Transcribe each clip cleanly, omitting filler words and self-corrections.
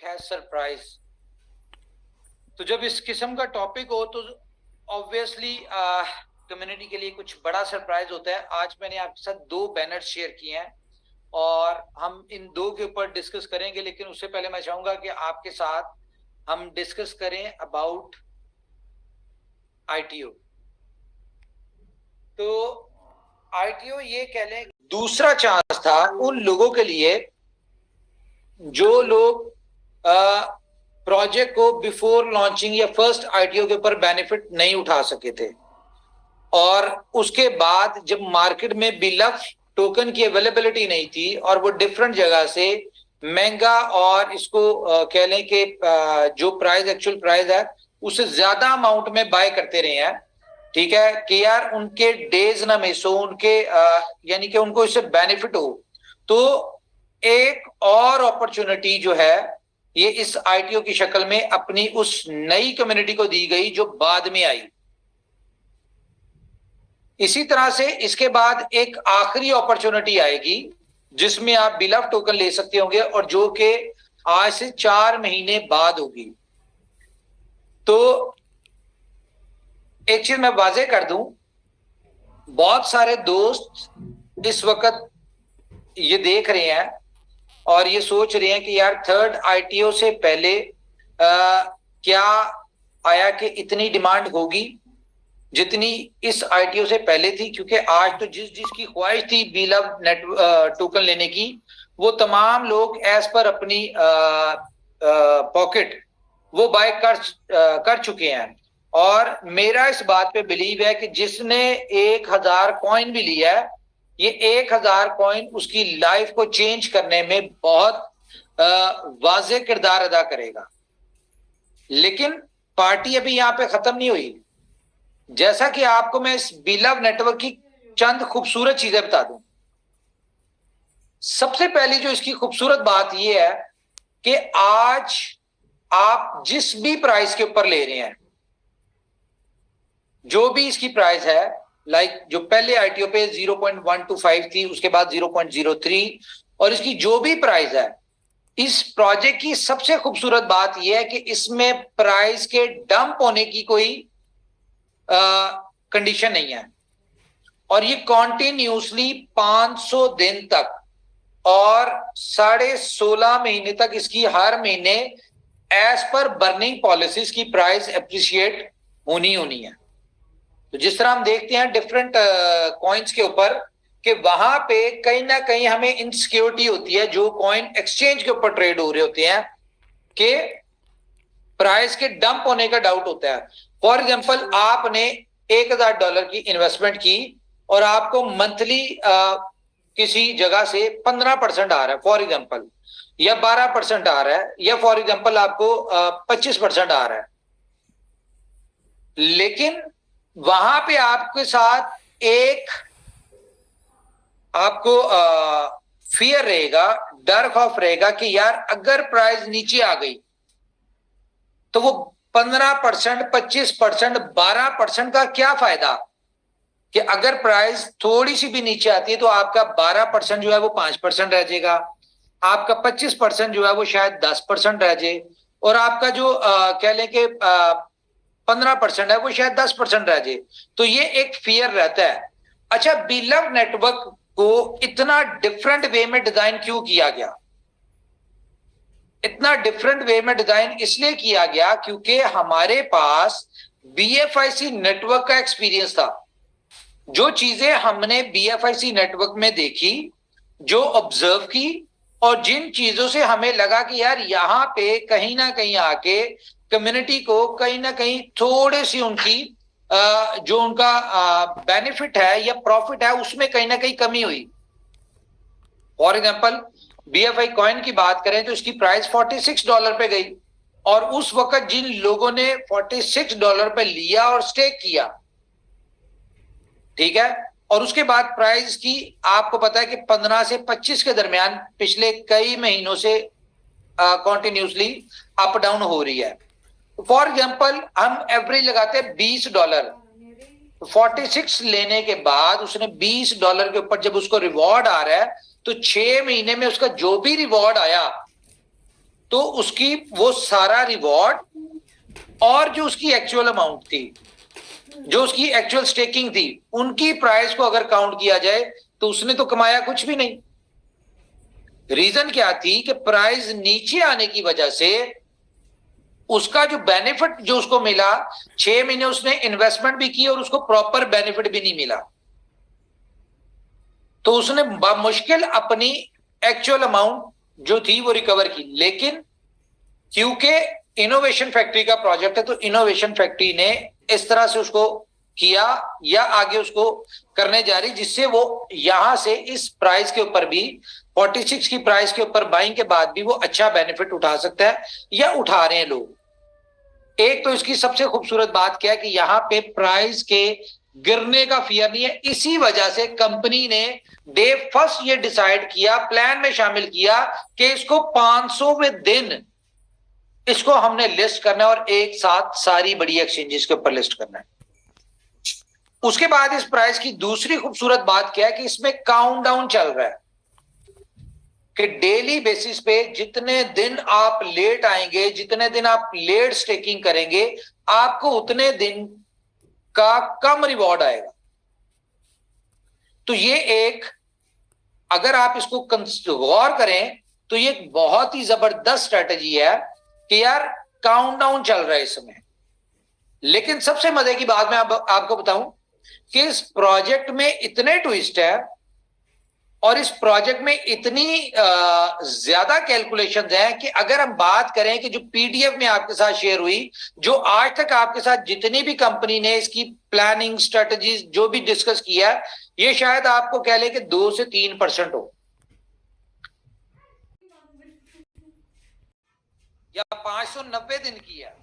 है सरप्राइज। तो जब इस किस्म का टॉपिक हो तो ऑब्वियसली कम्युनिटी के लिए कुछ बड़ा सरप्राइज होता है। आज मैंने आपके साथ दो बैनर शेयर किए हैं और हम इन दो के ऊपर डिस्कस करेंगे, लेकिन उससे पहले मैं चाहूंगा कि आपके साथ हम डिस्कस करें अबाउट आईटीओ। तो आईटीओ ये कह लें दूसरा चांस था उन लोगों के लिए जो लोग प्रोजेक्ट को बिफोर लॉन्चिंग या फर्स्ट आईटीओ के ऊपर बेनिफिट नहीं उठा सके थे, और उसके बाद जब मार्केट में बिलफ टोकन की अवेलेबिलिटी नहीं थी और वो डिफरेंट जगह से महंगा और इसको कह लें कि जो प्राइस एक्चुअल प्राइस है उससे ज्यादा अमाउंट में बाय करते रहे हैं। ठीक है कि यार उनके डेज ना मिस हो, उनके यानी कि उनको इससे बेनिफिट हो। तो एक और अपॉर्चुनिटी जो है ये इस आईटीओ की शक्ल में अपनी उस नई कम्युनिटी को दी गई जो बाद में आई। इसी तरह से इसके बाद एक आखिरी अपॉर्चुनिटी आएगी जिसमें आप बिलफ टोकन ले सकते होंगे और जो कि आज से 4 महीने बाद होगी। तो एक चीज मैं वाजे कर दूं, बहुत सारे दोस्त इस वक्त ये देख रहे हैं और ये सोच रहे हैं कि यार थर्ड आईटीओ से पहले क्या आया कि इतनी डिमांड होगी जितनी इस आईटीओ से पहले थी, क्योंकि आज तो जिसकी ख्वाहिश थी बिलव नेट टोकन लेने की वो तमाम लोग एज पर अपनी पॉकेट वो बाय कर चुके हैं। और मेरा इस बात पे बिलीव है कि जिसने 1000 कॉइन भी लिया है, ये 1000 कॉइन उसकी लाइफ को चेंज करने में बहुत वाज़े किरदार अदा करेगा। लेकिन पार्टी अभी यहां पे खत्म नहीं हुई। जैसा कि आपको मैं इस बिलव नेटवर्क की चंद खूबसूरत चीजें बता दूं। सबसे पहली जो इसकी खूबसूरत बात यह है कि आज आप जिस भी प्राइस के ऊपर ले रहे हैं, जो भी इसकी प्राइस है, लाइक जो पहले आईटीओ पे 0.125 थी, उसके बाद 0.03, और इसकी जो भी प्राइस है, इस प्रोजेक्ट की सबसे खूबसूरत बात यह है कि इसमें प्राइस के डंप होने की कोई कंडीशन नहीं है। और ये कॉन्टिन्यूसली 500 दिन तक और 16.5 महीने तक इसकी हर महीने एज पर बर्निंग पॉलिसीज की प्राइस एप्रिशिएट होनी है। तो जिस तरह हम देखते हैं डिफरेंट कॉइन्स के ऊपर कि वहां पे कहीं ना कहीं हमें इनसिक्योरिटी होती है, जो कॉइन एक्सचेंज के ऊपर ट्रेड हो रहे होते हैं, कि प्राइस के डंप होने का डाउट होता है। फॉर एग्जांपल आपने $1000 की इन्वेस्टमेंट की और आपको मंथली किसी जगह से 15% आ रहा है फॉर एग्जांपल, या 12% आ रहा है, या फॉर एग्जांपल आपको 25% आ रहा है, लेकिन वहां पे आपके साथ एक आपको फियर रहेगा, डर खौफ रहेगा कि यार अगर प्राइस नीचे आ गई तो वो 15%, 25%, 12% का क्या फायदा, कि अगर प्राइस थोड़ी सी भी नीचे आती है तो आपका 12% जो है वो 5% रह जाएगा, आपका 25% जो है वो शायद 10% रह जाए, और आपका जो कह लें कि 15% है वो शायद 10% रह जाए। तो ये एक फियर रहता है। अच्छा, बिलव नेटवर्क को इतना डिफरेंट वे में डिजाइन क्यों किया गया? इतना डिफरेंट वे में डिजाइन इसलिए किया गया क्योंकि हमारे पास बीएफआईसी नेटवर्क का एक्सपीरियंस था। जो चीजें हमने बीएफआईसी नेटवर्क में देखी, जो ऑब्जर्व की, और जिन चीजों से हमें लगा कि यार यहां पे कहीं ना कहीं आके कम्युनिटी को कहीं ना कहीं थोड़ी सी उनकी जो उनका बेनिफिट है या प्रॉफिट है उसमें कहीं ना कहीं कमी हुई। फॉर एग्जांपल बीएफआई कॉइन की बात करें तो इसकी प्राइस $46 पे गई, और उस वक्त जिन लोगों ने $46 पे लिया और स्टेक किया, ठीक है, और उसके बाद प्राइस की आपको पता है कि 15 से 25 के दरमियान पिछले कई महीनों से कॉन्टिन्यूसली अप डाउन हो रही है। फॉर एग्जांपल हम एवरेज लगाते हैं $20, 46 लेने के बाद उसने $20 के ऊपर जब उसको रिवॉर्ड आ रहा है तो 6 महीने में उसका जो भी रिवॉर्ड आया तो उसकी वो सारा रिवॉर्ड और जो उसकी एक्चुअल अमाउंट थी, जो उसकी एक्चुअल स्टेकिंग थी, उनकी प्राइस को अगर काउंट किया जाए तो उसने तो कमाया कुछ भी नहीं। रीजन क्या थी कि प्राइस नीचे आने की वजह से उसका जो बेनिफिट जो उसको मिला, 6 महीने उसने इन्वेस्टमेंट भी की और उसको प्रॉपर बेनिफिट भी नहीं मिला, तो उसने मुश्किल अपनी एक्चुअल अमाउंट जो थी वो रिकवर की। लेकिन क्योंकि इनोवेशन फैक्ट्री का प्रोजेक्ट है, तो इनोवेशन फैक्ट्री ने इस तरह से उसको किया या आगे उसको करने जा रही, जिससे वो यहां से इस प्राइस के ऊपर भी 46 की प्राइस के ऊपर बाइंग के बाद भी वो अच्छा बेनिफिट उठा सकता है या उठा रहे हैं लोग। एक तो इसकी सबसे खूबसूरत बात क्या है कि यहां पे प्राइस के गिरने का फियर नहीं है। इसी वजह से कंपनी ने डे फर्स्ट ये डिसाइड किया, प्लान में शामिल किया कि इसको 500वें दिन इसको हमने लिस्ट करना है और एक साथ सारी बड़ी एक्सचेंजेस के ऊपर लिस्ट करना है। उसके बाद इस प्राइस की दूसरी खूबसूरत बात क्या है कि इसमें काउंटडाउन चल रहा है कि डेली बेसिस पे जितने दिन आप लेट आएंगे, जितने दिन आप लेट स्टेकिंग करेंगे, आपको उतने दिन का कम रिवॉर्ड आएगा। तो ये एक, अगर आप इसको गौर करें तो ये एक बहुत ही जबरदस्त स्ट्रेटजी है कि यार काउंटडाउन चल रहा है इस समय। लेकिन सबसे मजे की बात मैं आपको बताऊं कि इस प्रोजेक्ट में इतने ट्विस्ट है और इस प्रोजेक्ट में इतनी ज्यादा कैलकुलेशंस हैं कि अगर हम बात करें कि जो पीडीएफ में आपके साथ शेयर हुई, जो आज तक आपके साथ जितनी भी कंपनी ने इसकी प्लानिंग स्ट्रेटजीज जो भी डिस्कस किया, ये शायद आपको कह ले कि 2 से 3% हो या 590 दिन की है,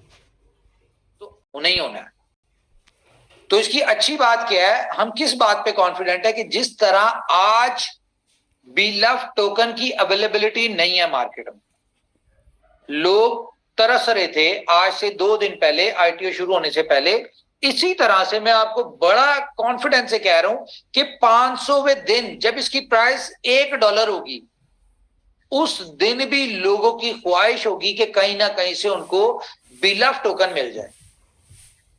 तो नहीं होना है। तो इसकी अच्छी बात क्या है, हम किस बात पे कॉन्फिडेंट है कि जिस तरह आज बिलफ टोकन की अवेलेबिलिटी नहीं है मार्केट में, लोग तरस रहे थे आज से 2 दिन पहले आईटीओ शुरू होने से पहले, इसी तरह से मैं आपको बड़ा कॉन्फिडेंस से कह रहा हूं कि 500वें दिन जब इसकी प्राइस $1 होगी, उस दिन भी लोगों की ख्वाहिश होगी कि कहीं ना कहीं से उनको बिलफ टोकन मिल जाए।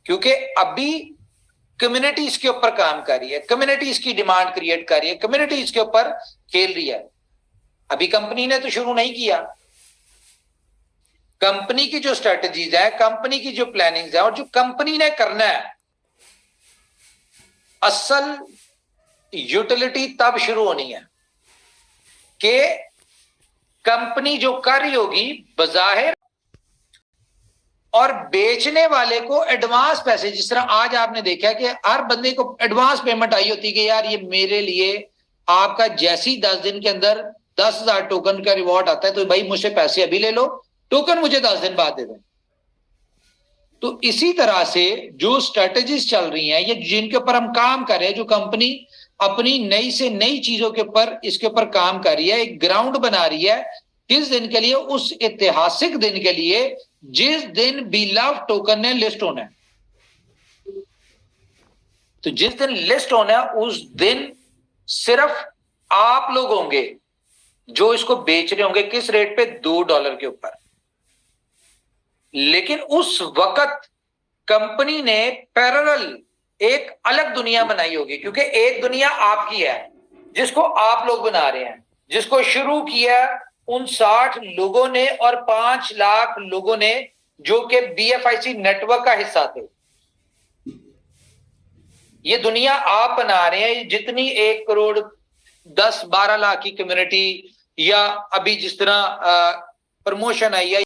क्योंकि अभी कम्युनिटी इसके ऊपर काम कर रही है, कम्युनिटी इसकी डिमांड क्रिएट कर रही है, कम्युनिटी इसके ऊपर खेल रही है। अभी कंपनी ने तो शुरू नहीं किया, कंपनी की जो स्ट्रेटजीज है, कंपनी की जो प्लानिंग्स है और जो कंपनी ने करना है, असल यूटिलिटी तब शुरू होनी है कि कंपनी जो कर रही होगी बजाहिर और बेचने वाले को एडवांस पैसे, जिस तरह आज आपने देखा कि हर बंदे को एडवांस पेमेंट आई होती कि यार ये मेरे लिए आपका जैसी 10 दिन के अंदर 10,000 टोकन का रिवॉर्ड आता है तो भाई मुझसे पैसे अभी ले लो, टोकन मुझे 10 दिन बाद दे दें। तो इसी तरह से जो स्ट्रेटजीज चल रही हैं, ये जिनके ऊपर हम काम कर रहे हैं, जो कंपनी अपनी नई से नई चीजों के ऊपर इसके ऊपर काम कर रही है, एक ग्राउंड बना रही है किस दिन के लिए, उस ऐतिहासिक दिन के लिए जिस दिन बिलफ टोकन ने लिस्ट होना है। तो जिस दिन लिस्ट होना है उस दिन सिर्फ आप लोग होंगे जो इसको बेच रहे होंगे, किस रेट पे, $2 के ऊपर। लेकिन उस वक्त कंपनी ने पैरेलल एक अलग दुनिया बनाई होगी, क्योंकि एक दुनिया आपकी है जिसको आप लोग बना रहे हैं, जिसको शुरू किया उन 60 लोगों ने और 5 लाख लोगों ने जो कि BFIC नेटवर्क का हिस्सा थे। ये दुनिया आप बना रहे हैं। जितनी 1 करोड़ 10-12 लाख की कम्युनिटी या अभी जिस तरह प्रमोशन आई है